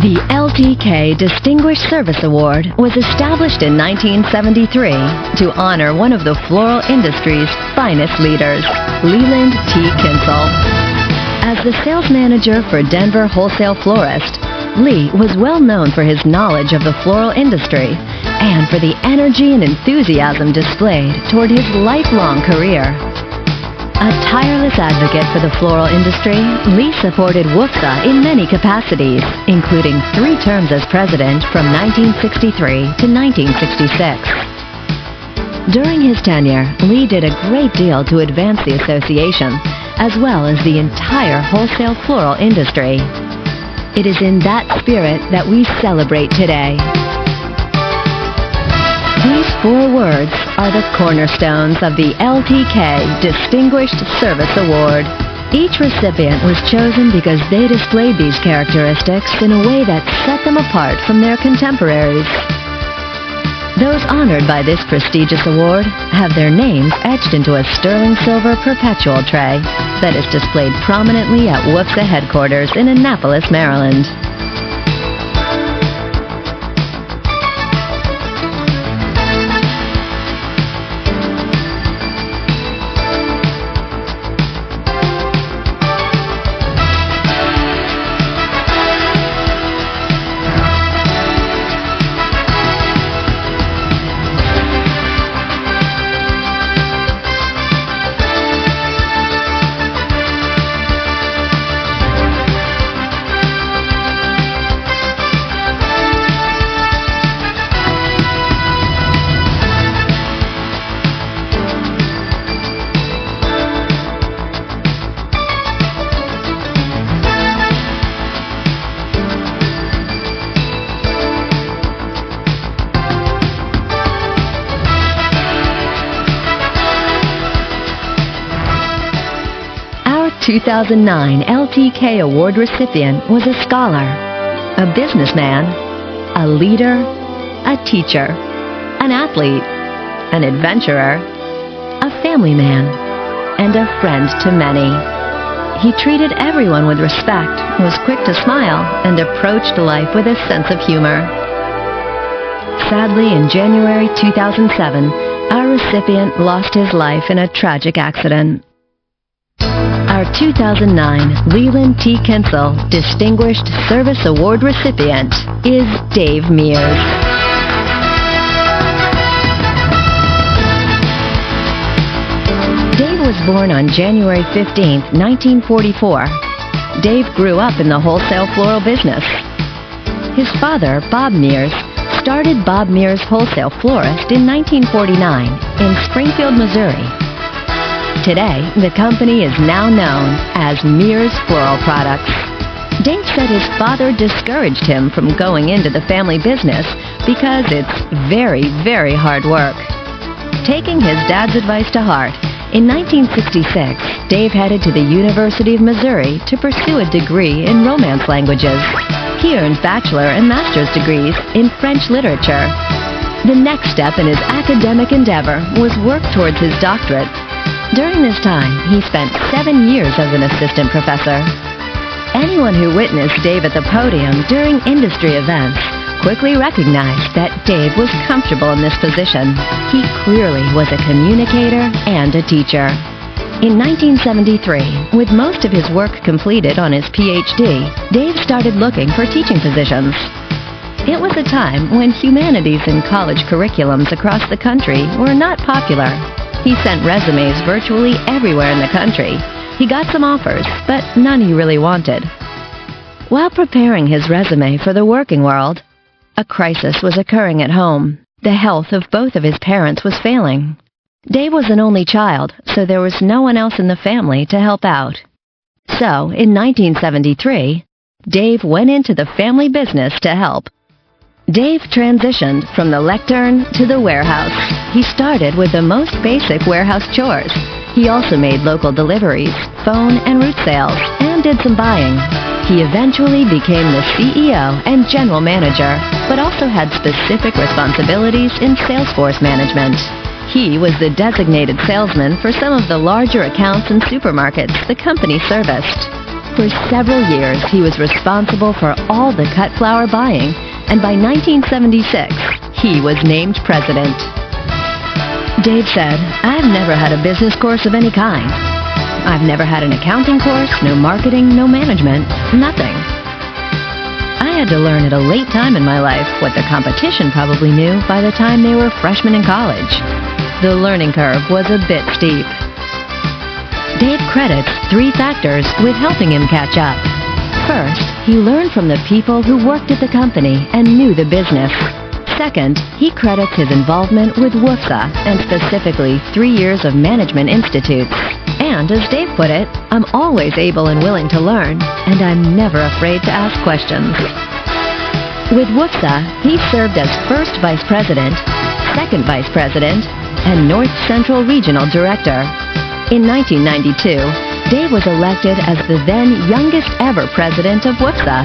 The LTK Distinguished Service Award was established in 1973 to honor one of the floral industry's finest leaders, Leland T. Kinsel. As the sales manager for Denver Wholesale Florist, Lee was well known for his knowledge of the floral industry and for the energy and enthusiasm displayed toward his lifelong career. A tireless advocate for the floral industry, Lee supported WFSA in many capacities, including 3 terms as president from 1963 to 1966. During his tenure, Lee did a great deal to advance the association, as well as the entire wholesale floral industry. It is in that spirit that we celebrate today. These 4 words are the cornerstones of the LTK Distinguished Service Award. Each recipient was chosen because they displayed these characteristics in a way that set them apart from their contemporaries. Those honored by this prestigious award have their names etched into a sterling silver perpetual tray that is displayed prominently at WFSA headquarters in Annapolis, Maryland. The 2009 LTK Award recipient was a scholar, a businessman, a leader, a teacher, an athlete, an adventurer, a family man, and a friend to many. He treated everyone with respect, was quick to smile, and approached life with a sense of humor. Sadly, in January 2007, our recipient lost his life in a tragic accident. Our 2009 Leland T. Kinsel Distinguished Service Award recipient is Dave Mears. Dave was born on January 15, 1944. Dave grew up in the wholesale floral business. His father, Bob Mears, started Bob Mears Wholesale Florist in 1949 in Springfield, Missouri. Today, the company is now known as Mears Floral Products. Dave said his father discouraged him from going into the family business because it's very, very hard work. Taking his dad's advice to heart, in 1966, Dave headed to the University of Missouri to pursue a degree in Romance languages. He earned bachelor and master's degrees in French literature. The next step in his academic endeavor was work towards his doctorate. During this time, he spent 7 years as an assistant professor. Anyone who witnessed Dave at the podium during industry events quickly recognized that Dave was comfortable in this position. He clearly was a communicator and a teacher. In 1973, with most of his work completed on his PhD, Dave started looking for teaching positions. It was a time when humanities and college curriculums across the country were not popular. He sent resumes virtually everywhere in the country. He got some offers, but none he really wanted. While preparing his resume for the working world, a crisis was occurring at home. The health of both of his parents was failing. Dave was an only child, so there was no one else in the family to help out. So, in 1973, Dave went into the family business to help. Dave transitioned from the lectern to the warehouse. He started with the most basic warehouse chores. He also made local deliveries, phone and route sales, and did some buying. He eventually became the CEO and general manager, but also had specific responsibilities in Salesforce management. He was the designated salesman for some of the larger accounts and supermarkets the company serviced. For several years, he was responsible for all the cut flower buying, and by 1976, he was named president. Dave said, "I've never had a business course of any kind. I've never had an accounting course, no marketing, no management, nothing. I had to learn at a late time in my life what the competition probably knew by the time they were freshmen in college. The learning curve was a bit steep." Dave credits 3 factors with helping him catch up. First, he learned from the people who worked at the company and knew the business. Second, he credits his involvement with WUFSA and specifically 3 years of management institutes. And as Dave put it, "I'm always able and willing to learn, and I'm never afraid to ask questions." With WUFSA, he served as first vice president, second vice president, and North Central Regional Director. In 1992, Dave was elected as the then youngest ever president of WUFSA.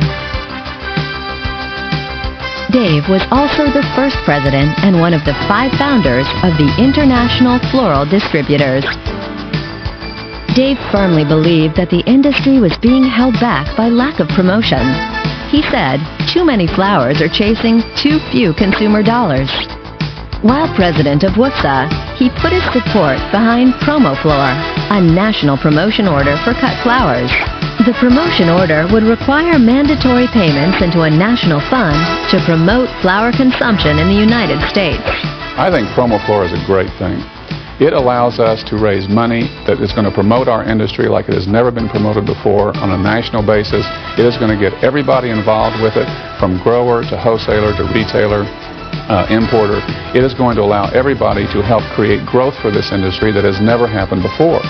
Dave was also the first president and one of the 5 founders of the International Floral Distributors. Dave firmly believed that the industry was being held back by lack of promotion. He said, "Too many flowers are chasing too few consumer dollars." While president of WUFSA, he put his support behind PromoFlor, a national promotion order for cut flowers. The promotion order would require mandatory payments into a national fund to promote flower consumption in the United States. I think PromoFlor is a great thing. It allows us to raise money that is going to promote our industry like it has never been promoted before on a national basis. It is going to get everybody involved with it, from grower to wholesaler to retailer, importer. It is going to allow everybody to help create growth for this industry that has never happened before.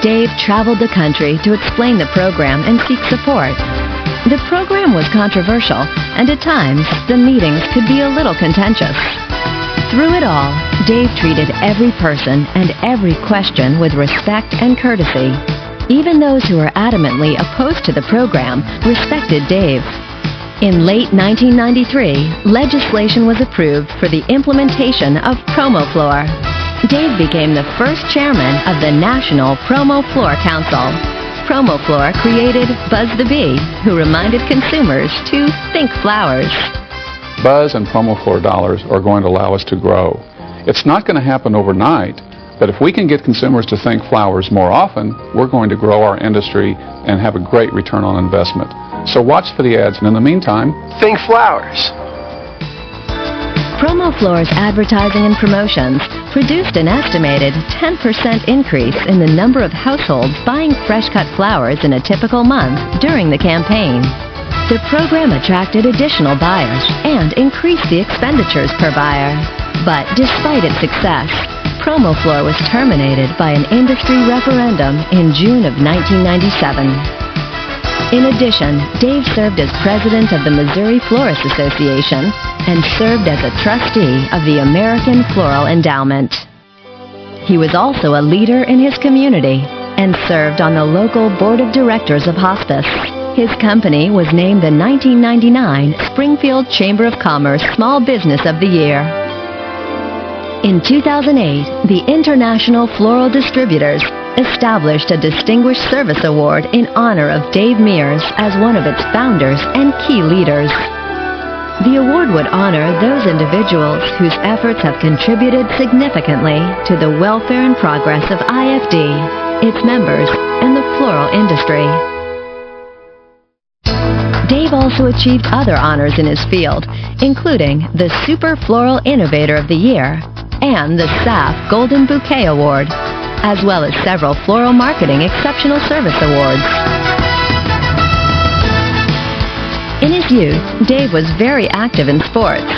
Dave traveled the country to explain the program and seek support. The program was controversial, and at times, the meetings could be a little contentious. Through it all, Dave treated every person and every question with respect and courtesy. Even those who were adamantly opposed to the program respected Dave. In late 1993, legislation was approved for the implementation of PromoFlor. Dave became the first chairman of the National PromoFlor Council. PromoFlor created Buzz the Bee, who reminded consumers to think flowers. Buzz and PromoFlor dollars are going to allow us to grow. It's not going to happen overnight, but if we can get consumers to think flowers more often, we're going to grow our industry and have a great return on investment. So watch for the ads, and in the meantime, think flowers. PromoFlor's advertising and promotions produced an estimated 10% increase in the number of households buying fresh-cut flowers in a typical month during the campaign. The program attracted additional buyers and increased the expenditures per buyer. But despite its success, PromoFlor was terminated by an industry referendum in June of 1997. In addition, Dave served as president of the Missouri Florist Association and served as a trustee of the American Floral Endowment. He was also a leader in his community and served on the local board of directors of hospice. His company was named the 1999 Springfield Chamber of Commerce Small Business of the Year. In 2008, the International Floral Distributors established a Distinguished Service Award in honor of Dave Mears as one of its founders and key leaders. The award would honor those individuals whose efforts have contributed significantly to the welfare and progress of IFD, its members, and the floral industry. Dave also achieved other honors in his field, including the Super Floral Innovator of the Year and the SAF Golden Bouquet Award, as well as several Floral Marketing Exceptional Service Awards. In his youth, Dave was very active in sports.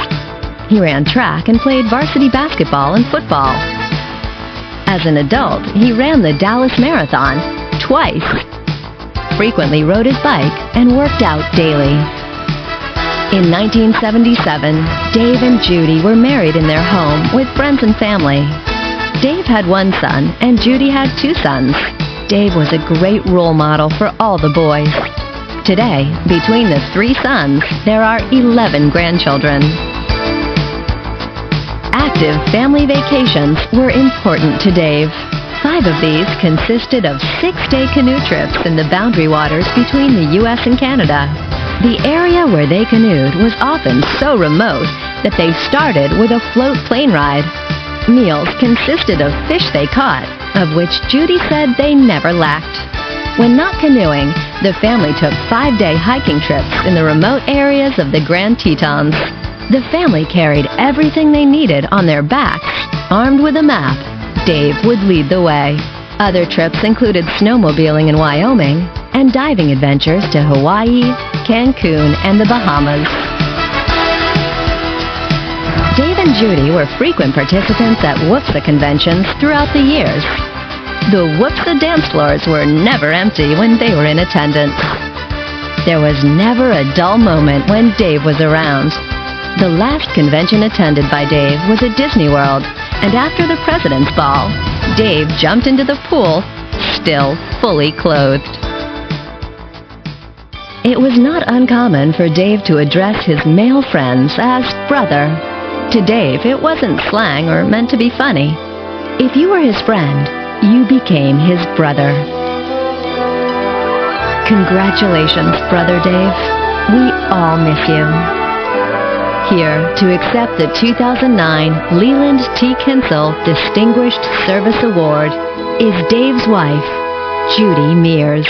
He ran track and played varsity basketball and football. As an adult, he ran the Dallas Marathon twice, frequently rode his bike, and worked out daily. In 1977, Dave and Judy were married in their home with friends and family. Dave had one son, and Judy had 2 sons. Dave was a great role model for all the boys. Today, between the 3 sons, there are 11 grandchildren. Active family vacations were important to Dave. 5 of these consisted of 6-day canoe trips in the boundary waters between the U.S. and Canada. The area where they canoed was often so remote that they started with a float plane ride. Meals consisted of fish they caught, of which Judy said they never lacked. When not canoeing, the family took 5-day hiking trips in the remote areas of the Grand Tetons. The family carried everything they needed on their backs. Armed with a map, Dave would lead the way. Other trips included snowmobiling in Wyoming and diving adventures to Hawaii, Cancun, and the Bahamas. Dave and Judy were frequent participants at Whoopsa conventions throughout the years. The Whoopsa dance floors were never empty when they were in attendance. There was never a dull moment when Dave was around. The last convention attended by Dave was at Disney World, and after the President's Ball, Dave jumped into the pool, still fully clothed. It was not uncommon for Dave to address his male friends as brother. To Dave, it wasn't slang or meant to be funny. If you were his friend, you became his brother. Congratulations, Brother Dave. We all miss you. Here to accept the 2009 Leland T. Kinsel Distinguished Service Award is Dave's wife, Judy Mears.